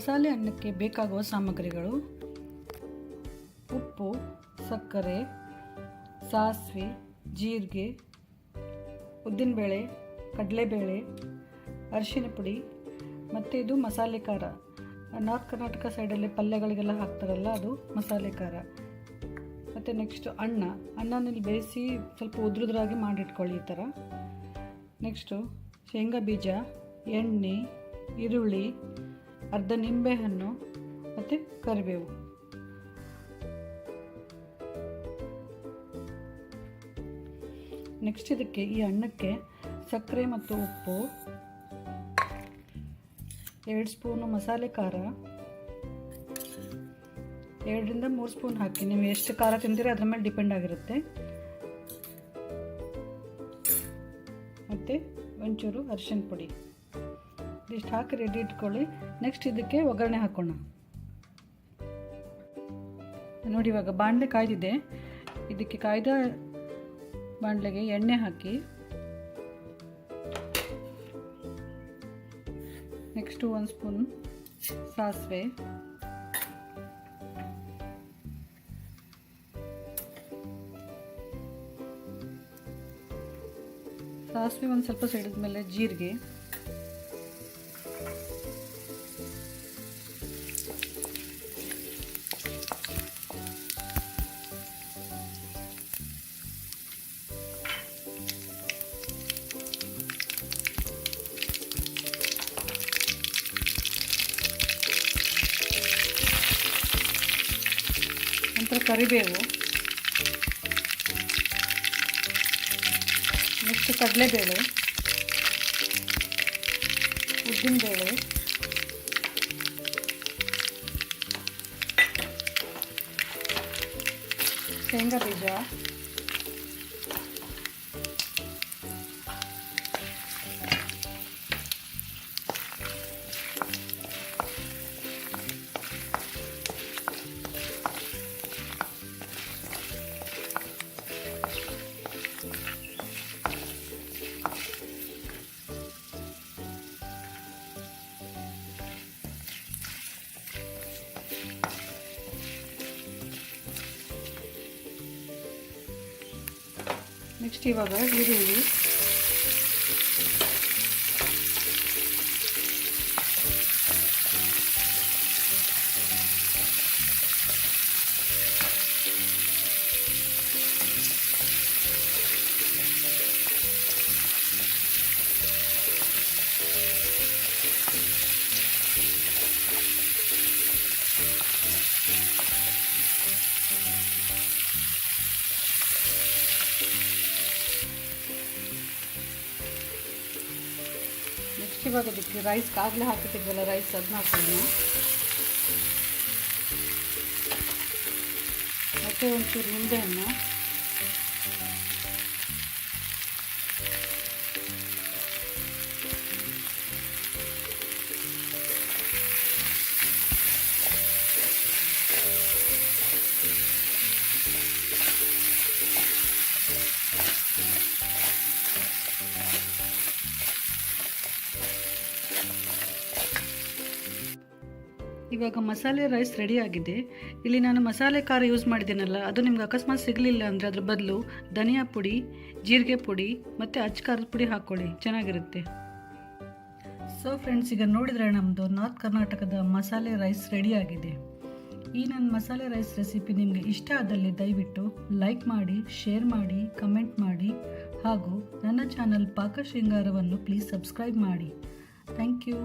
ಮಸಾಲೆ ಅನ್ನಕ್ಕೆ ಬೇಕಾಗುವ ಸಾಮಗ್ರಿಗಳು: ಉಪ್ಪು, ಸಕ್ಕರೆ, ಸಾಸಿವೆ, ಜೀರಿಗೆ, ಉದ್ದಿನಬೇಳೆ, ಕಡಲೆಬೇಳೆ, ಅರಿಶಿನ ಪುಡಿ ಮತ್ತು ಇದು ಮಸಾಲೆ ಖಾರ. ನಾರ್ತ್ ಕರ್ನಾಟಕ ಸೈಡಲ್ಲಿ ಪಲ್ಯಗಳಿಗೆಲ್ಲ ಹಾಕ್ತಾರಲ್ಲ, ಅದು ಮಸಾಲೆ ಖಾರ. ಮತ್ತು ನೆಕ್ಸ್ಟು ಅನ್ನನಲ್ಲಿ ಬೇಯಿಸಿ ಸ್ವಲ್ಪ ಉದ್ರುದ್ರಾಗಿ ಮಾಡಿಟ್ಕೊಳ್ಳಿ ಈ ಥರ. ನೆಕ್ಸ್ಟು ಶೇಂಗಾ ಬೀಜ, ಎಣ್ಣೆ, ಈರುಳ್ಳಿ, ಅರ್ಧ ನಿಂಬೆಹಣ್ಣು ಮತ್ತು ಕರಿಬೇವು. ನೆಕ್ಸ್ಟ್ ಇದಕ್ಕೆ ಈ ಅನ್ನಕ್ಕೆ ಸಕ್ಕರೆ ಮತ್ತು ಉಪ್ಪು, 2 ಸ್ಪೂನು ಮಸಾಲೆ ಖಾರ, 2 ರಿಂದ 3 ಸ್ಪೂನ್ ಹಾಕಿ. ನೀವು ಎಷ್ಟು ಖಾರ ತಿಂತೀರೋ ಅದ್ರ ಮೇಲೆ ಡಿಪೆಂಡ್ ಆಗಿರುತ್ತೆ. ಮತ್ತು ಒಂಚೂರು ಅರಿಶಿನ ಪುಡಿ ಇಷ್ಟು ಹಾಕಿ ರೆಡಿ ಇಟ್ಕೊಳ್ಳಿ. ನೆಕ್ಸ್ಟ್ ಇದಕ್ಕೆ ಒಗ್ಗರಣೆ ಹಾಕೋಣ. ನೋಡಿ, ಇವಾಗ ಬಾಣಲೆ ಕಾಯ್ದಿದೆ. ಇದಕ್ಕೆ ಕಾಯ್ದ ಬಾಣಲೆಗೆ ಎಣ್ಣೆ ಹಾಕಿ, ನೆಕ್ಸ್ಟು 1 ಸ್ಪೂನ್ ಸಾಸಿವೆ, ಒಂದು ಸ್ವಲ್ಪ ಸಿಡಿದ ಮೇಲೆ ಜೀರಿಗೆ, ನಂತರ ಕರಿಬೇವು, ನೆಕ್ಸ್ಟ್ ಕಡಲೆಬೇಳೆ, ಉದ್ದಿನಬೇಳೆ, ಶೇಂಗಾ ಬೀಜ, ನೆಕ್ಸ್ಟ್ ಇವಾಗ ಈರುಳ್ಳಿ, ಇವಾಗ ಇದಕ್ಕೆ ರೈಸ್ ಆಗಲೇ ಹಾಕಿಟ್ಟಿದ್ವಲ್ಲ, ರೈಸ್ ಅದನ್ನ ಹಾಕೋಣ. ಮತ್ತು ಒಂಚೂರು ನಿಂಬೆಹಣ್ಣು, ಇವಾಗ ಮಸಾಲೆ ರೈಸ್ ರೆಡಿಯಾಗಿದೆ. ಇಲ್ಲಿ ನಾನು ಮಸಾಲೆ ಖಾರ ಯೂಸ್ ಮಾಡಿದ್ದೀನಲ್ಲ, ಅದು ನಿಮ್ಗೆ ಅಕಸ್ಮಾತ್ ಸಿಗಲಿಲ್ಲ ಅಂದರೆ ಅದ್ರ ಬದಲು ಧನಿಯಾ ಪುಡಿ, ಜೀರಿಗೆ ಪುಡಿ ಮತ್ತು ಅಚ್ಚ ಖಾರದ ಪುಡಿ ಹಾಕ್ಕೊಳ್ಳಿ, ಚೆನ್ನಾಗಿರುತ್ತೆ. ಸೊ ಫ್ರೆಂಡ್ಸ್, ಈಗ ನೋಡಿದರೆ ನಮ್ಮದು ನಾರ್ತ್ ಕರ್ನಾಟಕದ ಮಸಾಲೆ ರೈಸ್ ರೆಡಿಯಾಗಿದೆ. ಈ ನನ್ನ ಮಸಾಲೆ ರೈಸ್ ರೆಸಿಪಿ ನಿಮಗೆ ಇಷ್ಟ ಆದಲ್ಲಿ ದಯವಿಟ್ಟು ಲೈಕ್ ಮಾಡಿ, ಶೇರ್ ಮಾಡಿ, ಕಮೆಂಟ್ ಮಾಡಿ, ಹಾಗೂ ನನ್ನ ಚಾನಲ್ ಪಾಕ ಶೃಂಗಾರವನ್ನು ಪ್ಲೀಸ್ ಸಬ್ಸ್ಕ್ರೈಬ್ ಮಾಡಿ. Thank you.